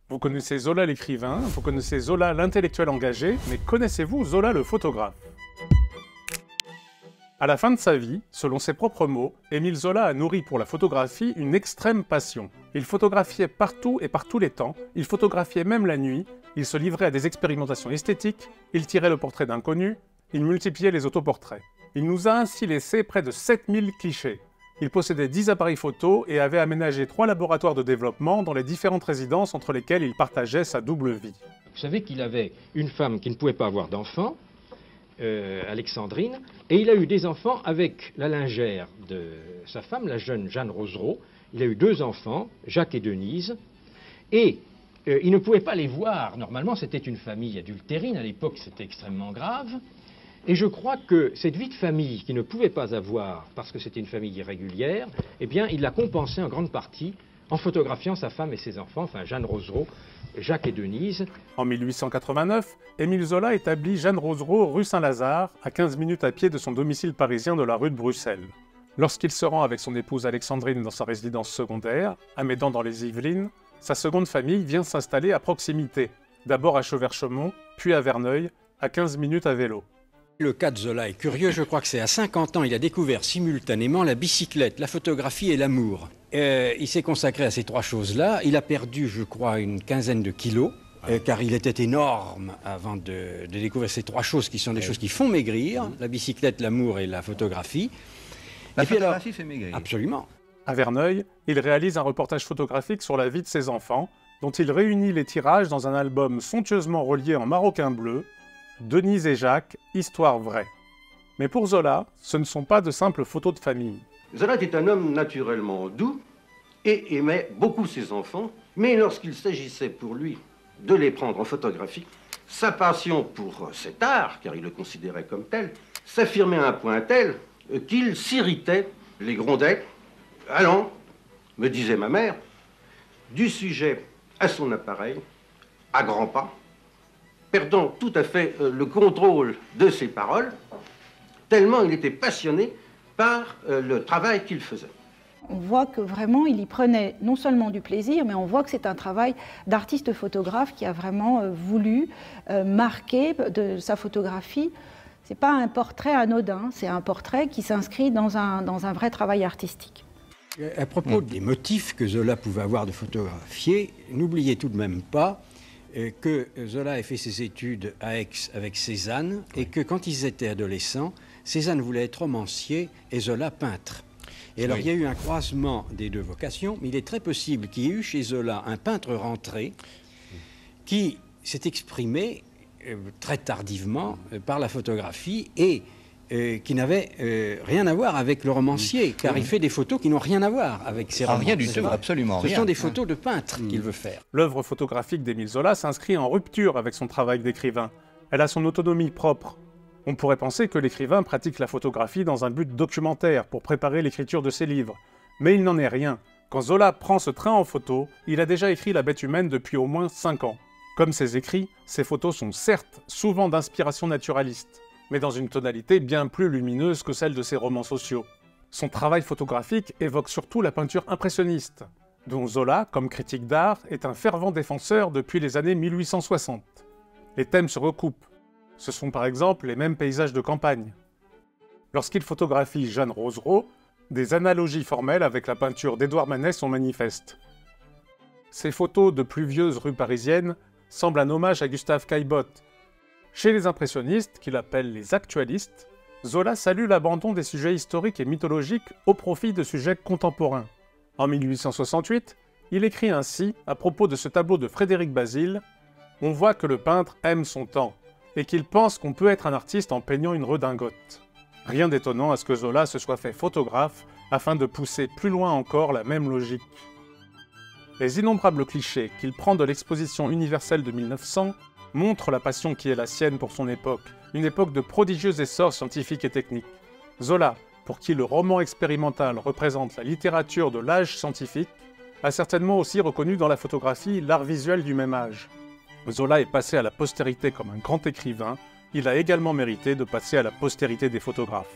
Vous connaissez Zola l'écrivain, vous connaissez Zola l'intellectuel engagé, mais connaissez-vous Zola le photographe? À la fin de sa vie, selon ses propres mots, Émile Zola a nourri pour la photographie une extrême passion. Il photographiait partout et par tous les temps, il photographiait même la nuit, il se livrait à des expérimentations esthétiques, il tirait le portrait d'inconnus, il multipliait les autoportraits. Il nous a ainsi laissé près de 7000 clichés. Il possédait 10 appareils photo et avait aménagé 3 laboratoires de développement dans les différentes résidences entre lesquelles il partageait sa double vie. Vous savez qu'il avait une femme qui ne pouvait pas avoir d'enfants, Alexandrine, et il a eu des enfants avec la lingère de sa femme, la jeune Jeanne Rosereau. Il a eu 2 enfants, Jacques et Denise, et il ne pouvait pas les voir. Normalement, c'était une famille adultérine, à l'époque c'était extrêmement grave, et je crois que cette vie de famille qu'il ne pouvait pas avoir, parce que c'était une famille irrégulière, eh bien, il l'a compensée en grande partie en photographiant sa femme et ses enfants, enfin Jeanne Rosereau, Jacques et Denise. En 1889, Émile Zola établit Jeanne Rosereau rue Saint-Lazare, à 15 minutes à pied de son domicile parisien de la rue de Bruxelles. Lorsqu'il se rend avec son épouse Alexandrine dans sa résidence secondaire, à Médan dans les Yvelines, sa seconde famille vient s'installer à proximité, d'abord à Chauverchemont, puis à Verneuil, à 15 minutes à vélo. Le cas de Zola est curieux, je crois que c'est à 50 ans, il a découvert simultanément la bicyclette, la photographie et l'amour. Il s'est consacré à ces 3 choses-là, il a perdu, je crois, une quinzaine de kilos, car il était énorme avant de découvrir ces 3 choses qui sont des choses qui font maigrir, la bicyclette, l'amour et la photographie. La photographie fait maigrir. Absolument. À Verneuil, il réalise un reportage photographique sur la vie de ses enfants, dont il réunit les tirages dans un album somptueusement relié en maroquin bleu, Denise et Jacques, histoire vraie. Mais pour Zola, ce ne sont pas de simples photos de famille. Zola était un homme naturellement doux et aimait beaucoup ses enfants, mais lorsqu'il s'agissait pour lui de les prendre en photographie, sa passion pour cet art, car il le considérait comme tel, s'affirmait à un point tel qu'il s'irritait, les grondait, allant, me disait ma mère, du sujet à son appareil, à grands pas, perdant tout à fait le contrôle de ses paroles, tellement il était passionné par le travail qu'il faisait. On voit que vraiment, il y prenait non seulement du plaisir, mais on voit que c'est un travail d'artiste photographe qui a vraiment voulu marquer de sa photographie. Ce n'est pas un portrait anodin, c'est un portrait qui s'inscrit dans un vrai travail artistique. À propos des motifs que Zola pouvait avoir de photographier, n'oubliez tout de même pas que Zola a fait ses études à Aix avec Cézanne et que quand ils étaient adolescents, Cézanne voulait être romancier et Zola peintre. Et alors il y a eu un croisement des 2 vocations, mais il est très possible qu'il y ait eu chez Zola un peintre rentré qui s'est exprimé très tardivement par la photographie et qui n'avait rien à voir avec le romancier, car il fait des photos qui n'ont rien à voir avec ses romans. Rien du tout, absolument rien. Ce sont des photos de peintre qu'il veut faire. L'œuvre photographique d'Émile Zola s'inscrit en rupture avec son travail d'écrivain. Elle a son autonomie propre. On pourrait penser que l'écrivain pratique la photographie dans un but documentaire pour préparer l'écriture de ses livres. Mais il n'en est rien. Quand Zola prend ce train en photo, il a déjà écrit La bête humaine depuis au moins 5 ans. Comme ses écrits, ses photos sont certes souvent d'inspiration naturaliste, mais dans une tonalité bien plus lumineuse que celle de ses romans sociaux. Son travail photographique évoque surtout la peinture impressionniste, dont Zola, comme critique d'art, est un fervent défenseur depuis les années 1860. Les thèmes se recoupent. Ce sont par exemple les mêmes paysages de campagne. Lorsqu'il photographie Jeanne Rosereau, des analogies formelles avec la peinture d'Édouard Manet sont manifestes. Ces photos de pluvieuses rues parisiennes semblent un hommage à Gustave Caillebotte. Chez les impressionnistes, qu'il appelle les actualistes, Zola salue l'abandon des sujets historiques et mythologiques au profit de sujets contemporains. En 1868, il écrit ainsi, à propos de ce tableau de Frédéric Bazille, « On voit que le peintre aime son temps, et qu'il pense qu'on peut être un artiste en peignant une redingote. » Rien d'étonnant à ce que Zola se soit fait photographe afin de pousser plus loin encore la même logique. Les innombrables clichés qu'il prend de l'exposition universelle de 1900 montrent la passion qui est la sienne pour son époque, une époque de prodigieux essor scientifique et technique. Zola, pour qui le roman expérimental représente la littérature de l'âge scientifique, a certainement aussi reconnu dans la photographie l'art visuel du même âge. Zola est passé à la postérité comme un grand écrivain, il a également mérité de passer à la postérité des photographes.